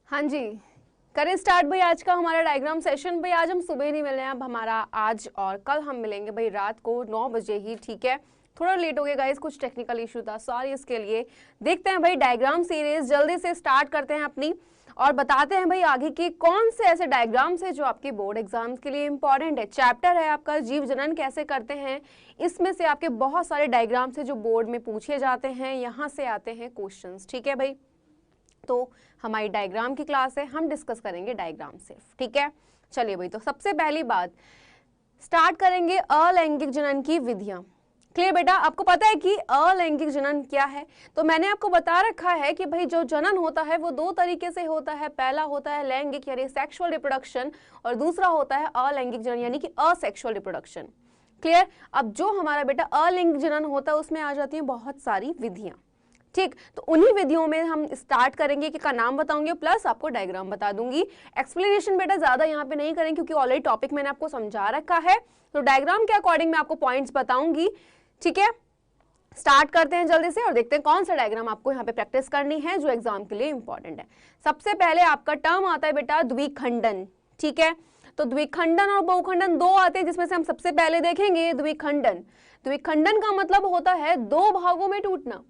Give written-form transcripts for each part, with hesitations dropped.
हाँ जी, करें स्टार्ट भाई आज का हमारा डायग्राम सेशन। भाई आज हम सुबह नहीं मिल रहे हैं, अब हमारा आज और कल हम मिलेंगे भाई रात को 9 बजे ही, ठीक है। थोड़ा लेट हो गया गाइस, कुछ टेक्निकल इशू था, सॉरी इसके लिए। देखते हैं भाई डायग्राम सीरीज जल्दी से स्टार्ट करते हैं अपनी, और बताते हैं भाई आगे की कौन से ऐसे डायग्राम्स है जो आपके बोर्ड एग्जाम्स के लिए इंपॉर्टेंट है। चैप्टर है आपका जीव जनन कैसे करते हैं, इसमें से आपके बहुत सारे डायग्राम्स है जो बोर्ड में पूछे जाते हैं, यहाँ से आते हैं क्वेश्चंस, ठीक है भाई। तो हमारी डायग्राम की क्लास है, हम डिस्कस करेंगे डायग्राम सिर्फ, ठीक है। चलिए भाई, तो सबसे पहली बात स्टार्ट करेंगे अलैंगिक जनन की विधियां। क्लियर बेटा, आपको पता है कि अलैंगिक जनन क्या है? तो मैंने आपको बता रखा है कि भाई जो जनन होता है वो दो तरीके से होता है। पहला होता है लैंगिक यानी सेक्सुअल रिप्रोडक्शन, और दूसरा होता है अलैंगिक जनन यानी कि असेक्सुअल रिप्रोडक्शन। क्लियर। अब जो हमारा बेटा अलैंगिक जनन होता है उसमें आ जाती है बहुत सारी विधियां, ठीक। तो उन्हीं विधियों में हम स्टार्ट करेंगे, कि का नाम बताऊंगी प्लस आपको डायग्राम बता दूंगी। एक्सप्लेनेशन बेटा ज्यादा यहाँ पे नहीं करेंगे क्योंकि ऑलरेडी टॉपिक मैंने आपको समझा रखा है। तो डायग्राम के अकॉर्डिंग मैं आपको पॉइंट्स बताऊंगी, ठीक है। स्टार्ट करते हैं जल्दी से और देखते हैं कौन सा डायग्राम आपको यहाँ पे प्रैक्टिस करनी है जो एग्जाम के लिए इंपॉर्टेंट है। सबसे पहले आपका टर्म आता है बेटा द्विखंडन, ठीक है। तो द्विखंडन और बहुखंडन दो आते हैं, जिसमें से हम सबसे पहले देखेंगे द्विखंडन। द्विखंडन का मतलब होता है दो भागों में टूटना।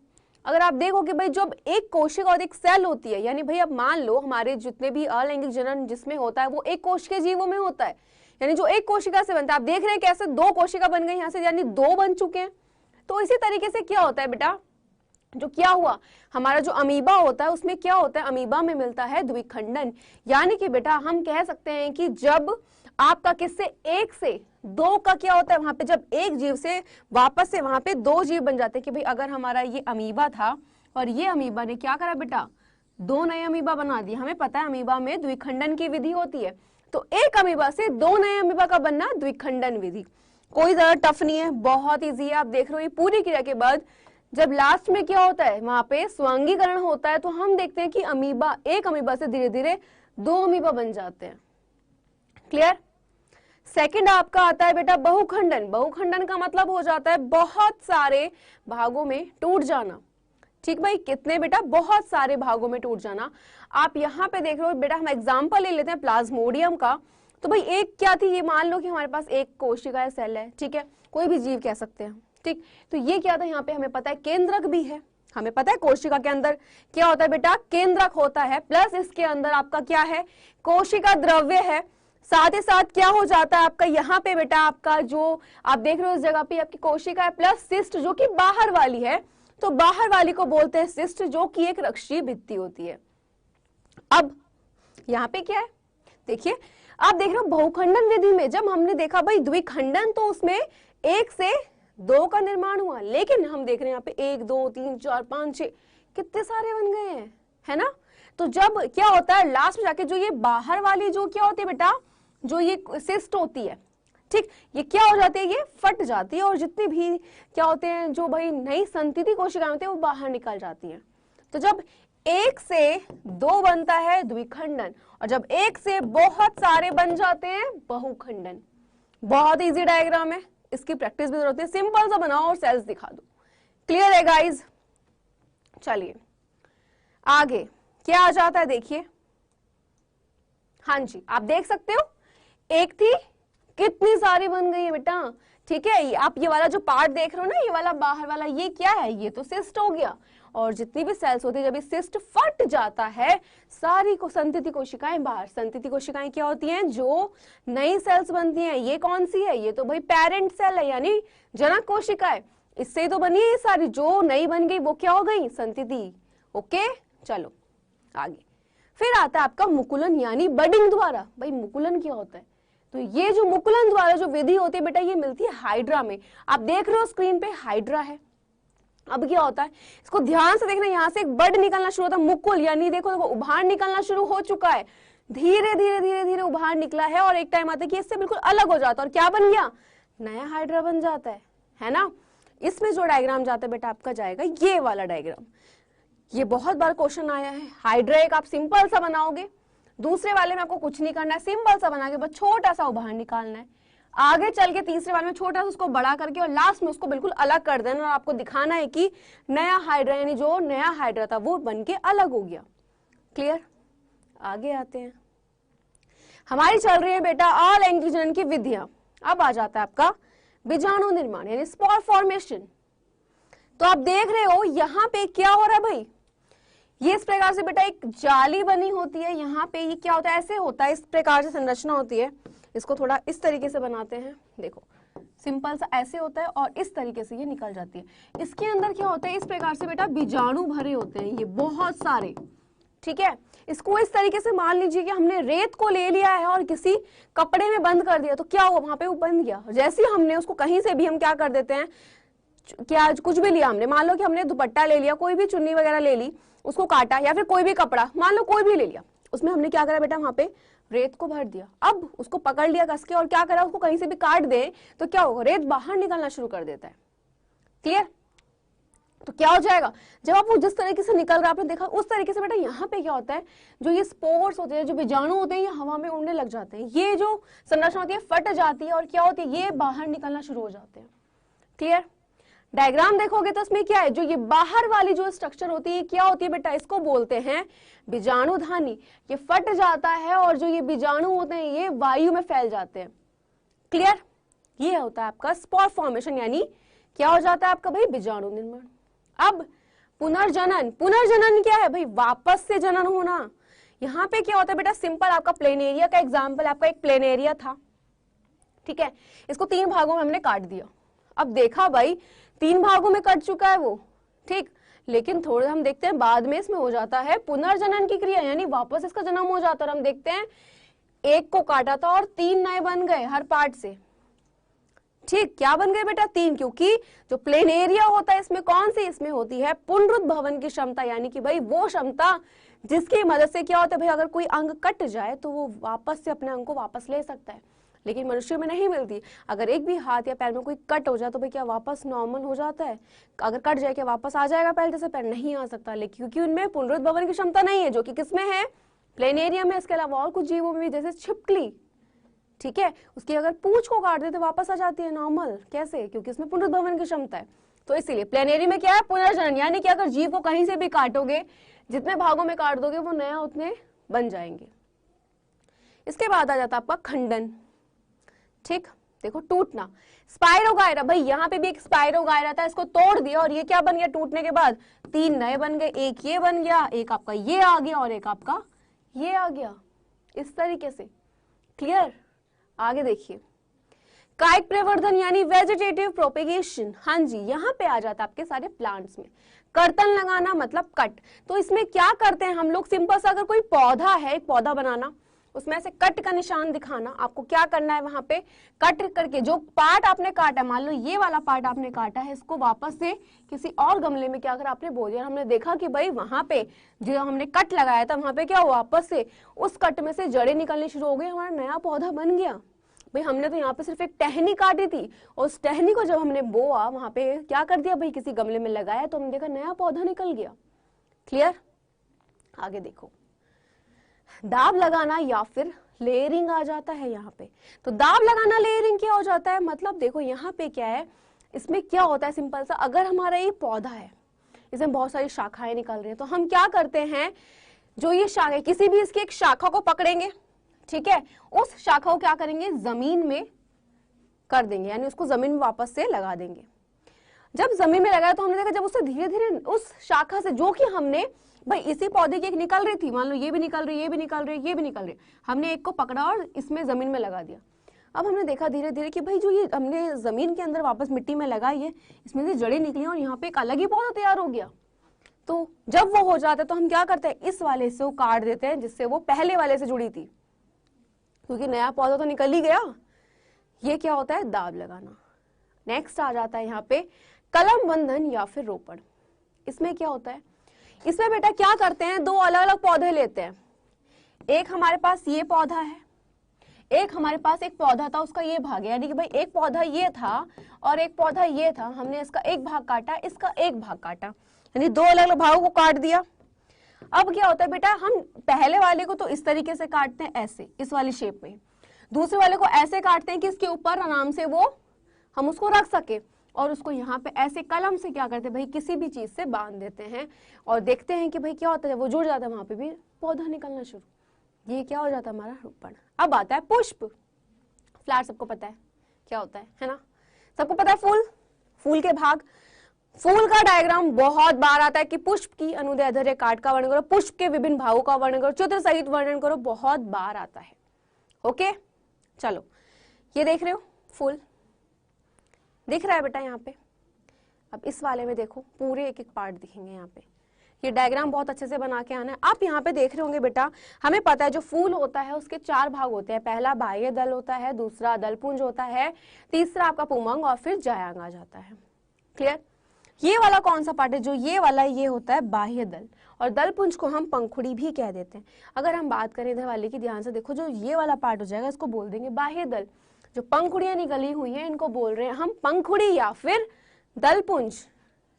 अगर आप देखो कि भाई जब एक कोशिका और एक सेल होती है, यानी भाई अब मान लो हमारे जितने भी अलैंगिक जनन जिसमें होता है वो एक कोशिकीय जीवों में होता है, यानी जो एक कोशिका से बनता है। आप देख रहे हैं कैसे दो कोशिका बन गई यहाँ से, यानी दो बन चुके हैं। तो इसी तरीके से क्या होता है बेटा, जो क्या हुआ हमारा जो अमीबा होता है उसमें क्या होता है, अमीबा में मिलता है द्विखंडन। यानी कि बेटा हम कह सकते हैं कि जब आपका किससे एक से दो का क्या होता है, वहां पे जब एक जीव से वापस से वहां पे दो जीव बन जाते हैं। कि भाई अगर हमारा ये अमीबा था और ये अमीबा ने क्या करा बेटा, दो नए अमीबा बना दिए। हमें पता है अमीबा में द्विखंडन की विधि होती है, तो एक अमीबा से दो नए अमीबा का बनना द्विखंडन विधि। कोई ज्यादा टफ नहीं है, बहुत ईजी है। आप देख रहे हो ये पूरी क्रिया के बाद जब लास्ट में क्या होता है, वहां पे स्वंगीकरण होता है, तो हम देखते हैं कि अमीबा एक अमीबा से धीरे धीरे दो अमीबा बन जाते हैं। क्लियर। सेकंड आपका आता है बेटा बहुखंडन। बहुखंडन का मतलब हो जाता है बहुत सारे भागों में टूट जाना, ठीक भाई। कितने बेटा, बहुत सारे भागों में टूट जाना। आप यहाँ पे देख रहे हो बेटा, हम एग्जांपल ले लेते हैं प्लाज्मोडियम का। तो भाई एक क्या थी, ये मान लो कि हमारे पास एक कोशिका है, सेल है, ठीक है, कोई भी जीव कह सकते हैं, ठीक। तो ये क्या था, यहाँ पे हमें पता है केंद्रक भी है। हमें पता है कोशिका के अंदर क्या होता है बेटा, केंद्रक होता है, प्लस इसके अंदर आपका क्या है, कोशिका द्रव्य है। साथ ही साथ क्या हो जाता है आपका यहाँ पे बेटा, आपका जो आप देख रहे हो इस जगह पे आपकी कोशिका है, प्लस सिस्ट जो कि बाहर वाली है। तो बाहर वाली को बोलते हैं सिस्ट, जो कि एक रक्षीय भित्ति होती है। अब यहाँ पे क्या है, देखिए आप देख रहे हो बहुखंडन विधि में जब हमने देखा भाई द्विखंडन, तो उसमें एक से दो का निर्माण हुआ, लेकिन हम देख रहे हैं यहाँ पे एक दो तीन चार पांच छह कितने सारे बन गए हैं, है ना। तो जब क्या होता है लास्ट में जाके जो ये बाहर वाली जो क्या होती है बेटा, जो ये सिस्ट होती है, ठीक, ये क्या हो जाती है, ये फट जाती है, और जितनी भी क्या होते हैं जो भाई नई संतति कोशिकाएं होती है वो बाहर निकल जाती हैं। तो जब एक से दो बनता है द्विखंडन, और जब एक से बहुत सारे बन जाते हैं बहुखंडन। बहुत इजी डायग्राम है, इसकी प्रैक्टिस भी जरूरत है। सिंपल सा बनाओ और सेल्स दिखा दो। क्लियर है गाइज। चलिए आगे क्या आ जाता है, देखिए। हाँ जी, आप देख सकते हो एक थी कितनी सारी बन गई है बेटा, ठीक है। आप ये वाला जो पार्ट देख रहे हो ना, ये वाला बाहर वाला, ये क्या है, ये तो सिस्ट हो गया। और जितनी भी सेल्स होती है जब ये सिस्ट फट जाता है, सारी को संतति कोशिकाएं बाहर। संतति कोशिकाएं क्या होती हैं, जो नई सेल्स बनती हैं। ये कौन सी है, ये तो भाई पेरेंट सेल है, यानी जनक कोशिकाएं। इससे ही तो बनी है ये सारी, जो नई बन गई वो क्या हो गई, संतति। ओके चलो आगे। फिर आता है आपका मुकुलन यानी बडिंग द्वारा। भाई मुकुलन क्या होता है, तो ये जो मुकुलन द्वारा जो विधि होती है बेटा, ये मिलती है हाइड्रा में। आप देख रहे हो स्क्रीन पे हाइड्रा है। अब क्या होता है, इसको ध्यान से देखना, यहाँ से एक बड निकलना शुरू होता है, मुकुल यानी देखो उभार निकलना शुरू हो चुका है, धीरे धीरे धीरे धीरे उभार निकला है, और एक टाइम आता है कि इससे बिल्कुल अलग हो जाता है, और क्या बन गया, नया हाइड्रा बन जाता है ना। इसमें जो डायग्राम जाता है बेटा आपका जाएगा ये वाला डायग्राम। ये बहुत बार क्वेश्चन आया है। हाइड्रा एक आप सिंपल सा बनाओगे, दूसरे वाले में आपको कुछ नहीं करना है, सिंपल सा बना के बस छोटा सा उभार निकालना है। आगे चल के तीसरे वाले में छोटा सा उसको बड़ा करके और लास्ट में उसको बिल्कुल अलग कर देना, और आपको दिखाना है कि नया हाइड्रा यानी जो नया हाइड्रा था वो बन के अलग हो गया। क्लियर। आगे आते हैं, हमारी चल रही है बेटा ऑल एंटीजन की विधियां। अब आ जाता है आपका बीजाणु निर्माण यानी स्पोर फॉर्मेशन। तो आप देख रहे हो यहाँ पे क्या हो रहा है भाई, ये इस प्रकार से बेटा एक जाली बनी होती है, यहाँ पे ये क्या होता है, ऐसे होता है, इस प्रकार से संरचना होती है। इसको थोड़ा इस तरीके से बनाते हैं, देखो सिंपल सा ऐसे होता है और इस तरीके से ये निकल जाती है। इसके अंदर क्या होता है, इस प्रकार से बेटा बीजाणु भरे होते हैं, ये बहुत सारे, ठीक है। इसको इस तरीके से मान लीजिए कि हमने रेत को ले लिया है और किसी कपड़े में बंद कर दिया, तो क्या हुआ, वहां पे वो बंद गया। जैसे ही हमने उसको कहीं से भी हम क्या कर देते हैं, क्या कुछ भी लिया हमने, मान लो कि हमने दुपट्टा ले लिया, कोई भी चुन्नी वगैरह ले ली, उसको काटा, या फिर कोई भी कपड़ा मान लो कोई भी ले लिया, उसमें हमने क्या करा बेटा, वहां पे रेत को भर दिया। अब उसको पकड़ लिया कस के और क्या करा, उसको कहीं से भी काट दे तो क्या होगा, रेत बाहर निकलना शुरू कर देता है। क्लियर। तो क्या हो जाएगा, जब आप वो जिस तरीके से निकल रहा है आपने देखा, उस तरीके से बेटा यहाँ पे क्या होता है, जो ये स्पोर्स होते हैं, जो बीजाणु होते हैं, ये हवा में उड़ने लग जाते हैं, ये जो संरचना होती है फट जाती है और क्या होती है, ये बाहर निकलना शुरू हो जाते हैं। क्लियर। डायग्राम देखोगे तो इसमें क्या है, जो ये बाहर वाली जो स्ट्रक्चर होती है क्या होती है बेटा, इसको बोलते हैं बीजाणुधानी। ये फट जाता है और जो ये बीजाणु होते हैं ये वायु में फैल जाते हैं। क्लियर। ये होता है आपका स्पोर फॉर्मेशन, यानी क्या हो जाता है आपका भाई, बीजाणु निर्माण। अब पुनर्जनन, पुनर्जनन क्या है भाई, वापस से जनन होना। यहाँ पे क्या होता है बेटा, सिंपल आपका प्लेन एरिया का एग्जाम्पल, आपका एक प्लेन एरिया था, ठीक है, इसको 3 भागों में हमने काट दिया। अब देखा भाई 3 भागों में कट चुका है वो, ठीक, लेकिन थोड़े हम देखते हैं बाद में इसमें हो जाता है पुनर्जनन की क्रिया, यानी वापस इसका जन्म हो जाता है। और हम देखते हैं एक को काटा था और 3 नए बन गए हर पार्ट से, ठीक, क्या बन गए बेटा, 3, क्योंकि जो प्लेन एरिया होता है इसमें कौन सी, इसमें होती है पुनरुद्भवन की क्षमता, यानी कि भाई वो क्षमता जिसकी मदद से क्या होता है भाई, अगर कोई अंग कट जाए तो वो वापस से अपने अंग को वापस ले सकता है, लेकिन मनुष्य में नहीं मिलती। अगर एक भी हाथ या पैर में कोई कट हो जाए तो भाई क्या वापस नॉर्मल हो जाता है, अगर कट जाए क्या वापस आ जाएगा पहले जैसे, पैर नहीं आ सकता, लेकिन क्योंकि उनमें पुनरुद्भवन की क्षमता नहीं है, जो कि किसमें है, प्लेन एरिया में। इसके अलावा और कुछ जीवों में भी, जैसे छिपकली, ठीक है, उसकी अगर पूंछ को काट दे तो वापस आ जाती है नॉर्मल, कैसे, क्योंकि उसमें पुनरुद्भवन की क्षमता है। तो इसीलिए प्लेन एरिया में क्या है, पुनर्जनन, यानी कि अगर जीव को कहीं से भी काटोगे, जितने भागों में काट दोगे वो नया उतने बन जाएंगे। इसके बाद आ जाता है आपका खंडन, ठीक, देखो टूटना, स्पाइरोगायरा, भाई यहाँ पे भी एक स्पाइरोगायरा था, इसको तोड़ दिया और ये क्या बन गया, टूटने के बाद 3 नए बन गए, एक ये बन गया, एक आपका ये आ गया और एक आपका ये आ गया, इस तरीके से। क्लियर। आगे देखिए, कायिक प्रवर्धन यानी वेजिटेटिव प्रोपेगेशन, हाँ जी, यहाँ पे आ जाता है आपके सारे प्लांट्स में। कर्तन लगाना मतलब कट, तो इसमें क्या करते हैं हम लोग, सिंपल सा अगर कोई पौधा है, एक पौधा बनाना, उसमें से कट का निशान दिखाना, आपको क्या करना है, वहां पे कट करके जो पार्ट आपने काटा, मान लो ये वाला पार्ट आपने काटा है, इसको वापस से किसी और गमले में क्या कर आपने बो दिया, हमने देखा कि भाई वहां पे जो हमने कट लगाया था वहां पे क्या हुआ, वापस से उस कट में से जड़ें निकलनी शुरू हो गई, हमारा नया पौधा बन गया। भाई हमने तो यहाँ पे सिर्फ एक टहनी काटी थी और उस टहनी को जब हमने बोआ, वहां पे क्या कर दिया भाई, किसी गमले में लगाया तो हमने देखा नया पौधा निकल गया। क्लियर। आगे देखो, दाब लगाना या फिर लेयरिंग आ जाता है यहाँ पे। तो दाब लगाना, लेयरिंग क्या हो जाता है, मतलब देखो यहाँ पे क्या है, इसमें क्या होता है, सिंपल सा, अगर हमारा ये पौधा है, इसमें बहुत सारी शाखाएं निकल रही है, तो हम क्या करते हैं, जो ये शाखा, किसी भी इसकी एक शाखा को पकड़ेंगे, ठीक है, उस शाखा को क्या करेंगे, जमीन में कर देंगे, यानी उसको जमीन में वापस से लगा देंगे। जब जमीन में लगाया तो हमने देखा जब उससे धीरे धीरे उस शाखा से, जो कि हमने भाई इसी पौधे की एक निकल रही थी, मान लो ये भी निकल रही, ये भी निकल रही, ये भी निकल रही, हमने एक को पकड़ा और इसमें जमीन में लगा दिया। अब हमने देखा धीरे धीरे कि भाई जो ये हमने जमीन के अंदर वापस मिट्टी में लगाई है, इसमें से जड़ें निकली और यहाँ पे एक अलग ही पौधा तैयार हो गया। तो जब वो हो जाता है तो हम क्या करते हैं, इस वाले से वो काट देते हैं जिससे वो पहले वाले से जुड़ी थी, क्योंकि नया पौधा तो निकल ही गया। ये क्या होता है, दाब लगाना। नेक्स्ट आ जाता है यहाँ पे कलम बंधन या फिर रोपण। इसमें क्या होता है, इसमें बेटा क्या करते हैं, 2 अलग अलग पौधे लेते हैं, एक हमारे पास ये पौधा है, एक हमारे पास एक पौधा था उसका ये भाग है, यानी कि भाई एक पौधा ये था और एक पौधा ये था, हमने इसका एक भाग काटा, इसका एक भाग काटा, यानी 2 अलग अलग भागों को काट दिया। अब क्या होता है बेटा, हम पहले वाले को तो इस तरीके से काटते हैं, ऐसे इस वाली शेप में, दूसरे वाले को ऐसे काटते हैं कि इसके ऊपर आराम से वो हम उसको रख सके, और उसको यहाँ पे ऐसे कलम से क्या करते हैं भाई, किसी भी चीज से बांध देते हैं और देखते हैं कि भाई क्या होता है, जब वो जुड़ जाता है वहां पे भी पौधा निकलना शुरू। ये क्या हो जाता है हमारा रूपण। अब आता है पुष्प। फ्लावर सबको पता है क्या होता है ना, सबको पता है फूल, फूल के भाग। फूल का डायग्राम बहुत बार आता है कि पुष्प की अनुदैर्ध्य अधैर्य काट का वर्णन करो, पुष्प के विभिन्न भागों का वर्णन करो, चित्र सहित वर्णन करो, बहुत बार आता है। ओके चलो ये देख रहे हो फूल दिख रहा है बेटा यहाँ पे। अब इस वाले में देखो पूरे एक एक पार्ट दिखेंगे यहाँ पे। ये डायग्राम बहुत अच्छे से बना के आना है। आप यहाँ पे देख रहे होंगे बेटा, हमें पता है जो फूल होता है उसके 4 भाग होते हैं। पहला बाह्य दल होता है, दूसरा दलपुंज होता है, तीसरा आपका पुमंग और फिर जायांग आ जाता है। क्लियर। ये वाला कौन सा पार्ट है, जो ये वाला ये होता है बाह्य दल, और दलपुंज को हम पंखुड़ी भी कह देते हैं। अगर हम बात करें इधर वाले की, ध्यान से देखो, जो ये वाला पार्ट हो जाएगा इसको बोल देंगे बाह्य दल। जो पंखुड़ियां निकली हुई हैं इनको बोल रहे हैं हम पंखुड़ी या फिर दलपुंज।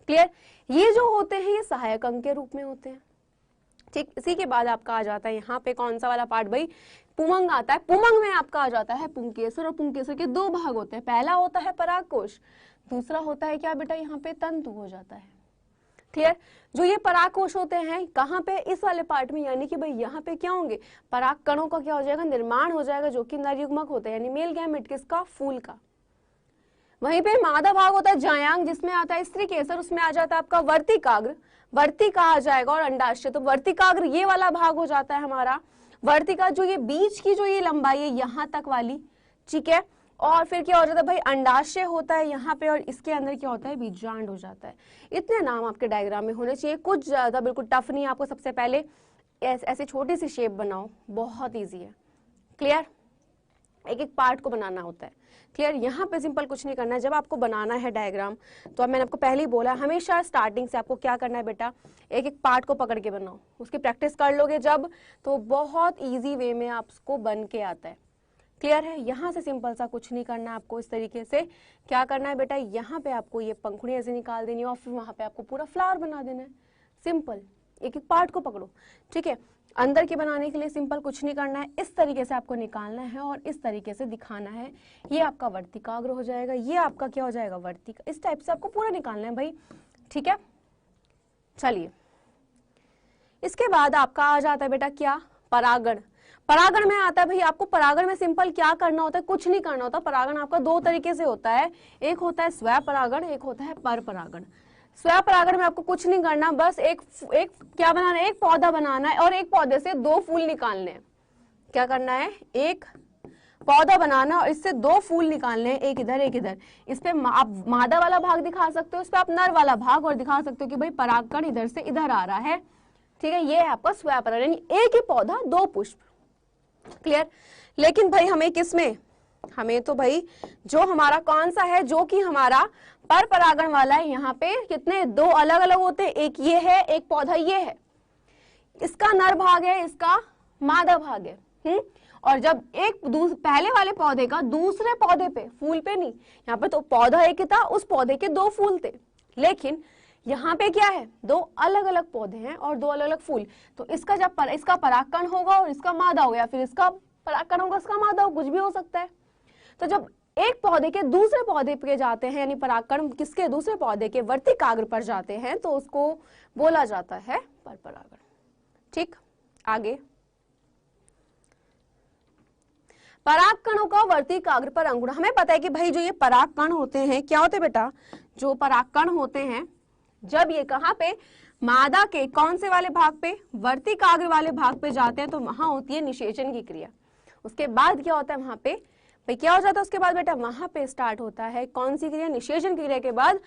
क्लियर। ये जो होते हैं ये सहायक अंग के रूप में होते हैं। ठीक, इसी के बाद आपका आ जाता है यहाँ पे कौन सा वाला पार्ट भाई, पुमंग आता है। पुमंग में आपका आ जाता है पुंकेसर, और पुंकेसर के 2 भाग होते हैं। पहला होता है परागकोश, दूसरा होता है क्या बेटा, यहाँ पे तंतु हो जाता है। क्लियर। जो ये परागकोश होते हैं कहाँ पे, इस वाले पार्ट में, यानी कि भाई यहाँ पे क्या होंगे, पराग कणों का क्या हो जाएगा, निर्माण हो जाएगा, जो कि नर युग्मक होते हैं, यानी मेल गैमेट किसका, फूल का। वहीं पे मादा भाग होता है जायांग, जिसमें आता है स्त्री केसर, उसमें आ जाता है आपका वर्तिकाग्र, वर्तिका आ जाएगा, और अंडाशय। तो वर्तिकाग्र ये वाला भाग हो जाता है हमारा। वर्तिका जो ये बीच की जो ये लंबाई है यहाँ तक वाली, ठीक है। और फिर क्या हो जाता है भाई, अंडाशय होता है यहाँ पे, और इसके अंदर क्या होता है, बीजांड हो जाता है। इतने नाम आपके डायग्राम में होने चाहिए, कुछ ज्यादा बिल्कुल टफ नहीं। आपको सबसे पहले ऐसी छोटी सी शेप बनाओ, बहुत ईजी है। क्लियर। एक एक पार्ट को बनाना होता है। क्लियर। यहाँ पे सिंपल कुछ नहीं करना है। जब आपको बनाना है डायग्राम, तो अब मैंने आपको पहले ही बोला, हमेशा स्टार्टिंग से आपको क्या करना है बेटा, एक एक पार्ट को पकड़ के बनाओ। उसकी प्रैक्टिस कर लोगे जब, तो बहुत इजी वे में आपको बन के आता है। क्लियर है। यहाँ से सिंपल सा कुछ नहीं करना है आपको। इस तरीके से क्या करना है बेटा, यहाँ पे आपको ये पंखुड़ी ऐसे निकाल देनी है, और फिर वहां पे आपको पूरा फ्लावर बना देना है। सिंपल, एक एक पार्ट को पकड़ो, ठीक है। अंदर के बनाने के लिए सिंपल कुछ नहीं करना है, इस तरीके से आपको निकालना है और इस तरीके से दिखाना है। ये आपका वर्तिकाग्र हो जाएगा, ये आपका क्या हो जाएगा, वर्तिका। इस टाइप से आपको पूरा निकालना है भाई, ठीक है। चलिए, इसके बाद आपका आ जाता है बेटा क्या, परागण। परागण में आता है भाई, आपको परागण में सिंपल क्या करना होता है, कुछ नहीं करना होता। परागण आपका 2 तरीके से होता है, एक होता है स्वयं परागण, एक होता है पर परागण। स्वयं परागण में आपको कुछ नहीं करना, बस एक क्या बनाना है, एक पौधा बनाना है, और एक पौधे से 2 फूल निकालने हैं। क्या करना है, एक पौधा बनाना और इससे 2 फूल निकालने हैं, एक इधर एक इधर। इस पे आप मादा वाला भाग दिखा सकते हो, इस पे आप नर वाला भाग, और दिखा सकते हो कि भाई परागकण इधर से इधर आ रहा है। ठीक है, ये है आपका स्वयं परागण, यानी एक ही पौधा 2 पुष्प। क्लियर। लेकिन भाई हमें किसमें, हमें तो भाई जो हमारा कौन सा है, जो कि हमारा पर परागण वाला है, यहाँ पे कितने 2 अलग अलग होते हैं, एक ये है, एक पौधा ये है। इसका नर भाग है, इसका मादा भाग है। और जब एक पहले वाले पौधे का दूसरे पौधे पे, फूल पे नहीं, यहाँ पे तो पौधा एक ही था, उस पौधे के 2 फूल थे। लेकिन यहाँ पे क्या है, 2 अलग अलग पौधे हैं और 2 अलग अलग फूल। तो इसका जब इसका परागकण होगा और इसका मादा हो गया, फिर इसका परागकण होगा, इसका मादा हो, कुछ भी हो सकता है। तो जब एक पौधे के दूसरे पौधे पे जाते हैं, यानी परागकण किसके, दूसरे पौधे के वर्तिकाग्र पर जाते हैं, तो उसको बोला जाता है पर परागण। ठीक, आगे परागकणों का वर्तिकाग्र पर अंकुरण। हमें पता है कि भाई जो ये परागकण होते हैं, क्या होते हैं बेटा, जो परागकण होते हैं, जब ये कहाँ पे, मादा के कौन से वाले भाग पे, वर्तिकाग्र वाले भाग पे जाते हैं, तो वहां होती है निषेचन की क्रिया। उसके बाद क्या होता है वहां पे भाई, क्या हो जाता है उसके बाद बेटा, वहां पे स्टार्ट होता है कौन सी क्रिया, निषेचन क्रिया के बाद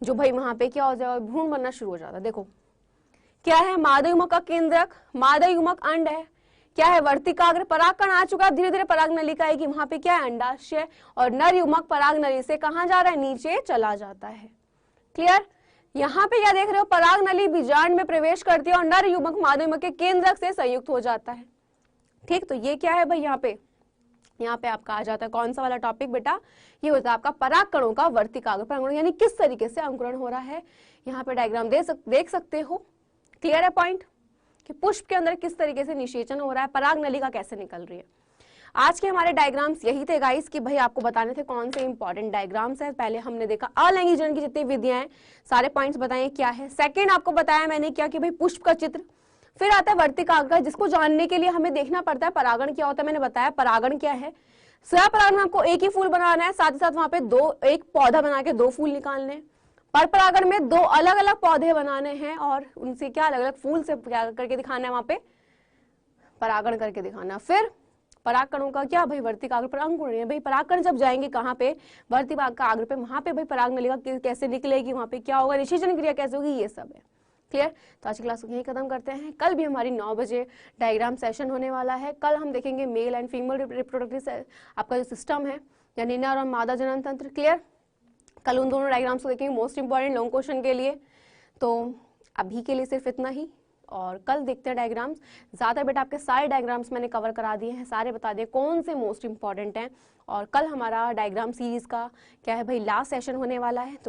जो भाई वहां पे क्या हो जाएगा, भ्रूण बनना शुरू हो जाता है। देखो क्या है, मादा युग्मक का केंद्रक, मादा युग्मक अंड है, क्या है, वर्तिकाग्र, परागकण आ चुका, धीरे धीरे पराग नलिका आएगी, वहां पे क्या है, अंडाशय, और नर युग्मक पराग नली से कहां जा रहा है, नीचे चला जाता है। क्लियर। यहाँ पे क्या देख रहे हो, पराग नली बीजांड में प्रवेश करती है और नर युग्मक मादा युग्मक के केंद्रक से संयुक्त हो जाता है। ठीक, तो ये क्या है भाई, यहाँ पे आपका आ जाता है कौन सा वाला टॉपिक बेटा, ये होता है आपका परागकणों का वर्तिकाग्र पर अंकुरण, यानी किस तरीके से अंकुरण हो रहा है। यहाँ पे डायग्राम देख सकते हो। क्लियर है पॉइंट, कि पुष्प के अंदर किस तरीके से निषेचन हो रहा है, पराग नलिका कैसे निकल रही है। आज के हमारे डायग्राम्स यही थे गाइस, कि भाई आपको बताने थे कौन से इंपॉर्टेंट डायग्राम्स है। पहले हमने देखा अलैंगिक जनन की जितनी विधियां हैं, सारे पॉइंट्स बताए क्या है। सेकंड आपको बताया मैंने क्या, कि भाई पुष्प का चित्र, फिर आता है वर्तिकाग्र, जिसको जानने के लिए हमें देखना पड़ता है परागण क्या होता है। मैंने बताया परागण क्या है। स्वपरागण में आपको एक ही फूल बनाना है, साथ ही साथ वहां पे एक पौधा बना के 2 फूल निकालने हैं। पर परागण में 2 अलग अलग पौधे बनाने हैं और उनसे क्या अलग अलग फूल से क्या करके दिखाना है, वहां पे परागण करके दिखाना। फिर परागकणों का क्या भाई, वर्तिकाग्र पर अंकुरण है। भाई परागकण जब जाएंगे कहाँ पे, वर्तिकाग्र पे, वहां पे भाई पराग नलिका कैसे निकलेगी, वहां पे क्या होगा, निषेचन क्रिया कैसे होगी, ये सब है। क्लियर। तो आज की क्लास को यही खत्म करते हैं। कल भी हमारी 9 बजे डायग्राम सेशन होने वाला है। कल हम देखेंगे मेल एंड फीमेल रिप्रोडक्टिव आपका जो सिस्टम है, यानी नर और मादा जनन तंत्र। क्लियर। कल उन दोनों डायग्राम्स को देखेंगे, मोस्ट इंपॉर्टेंट लॉन्ग क्वेश्चन के लिए। तो अभी के लिए सिर्फ इतना ही, और कल देखते हैं डायग्राम्स। ज्यादा बेटा आपके सारे डायग्राम्स मैंने कवर करा दिए हैं, सारे बता दिए कौन से मोस्ट इंपॉर्टेंट हैं। और कल हमारा डायग्राम सीरीज का क्या है भाई, लास्ट सेशन होने वाला है। तो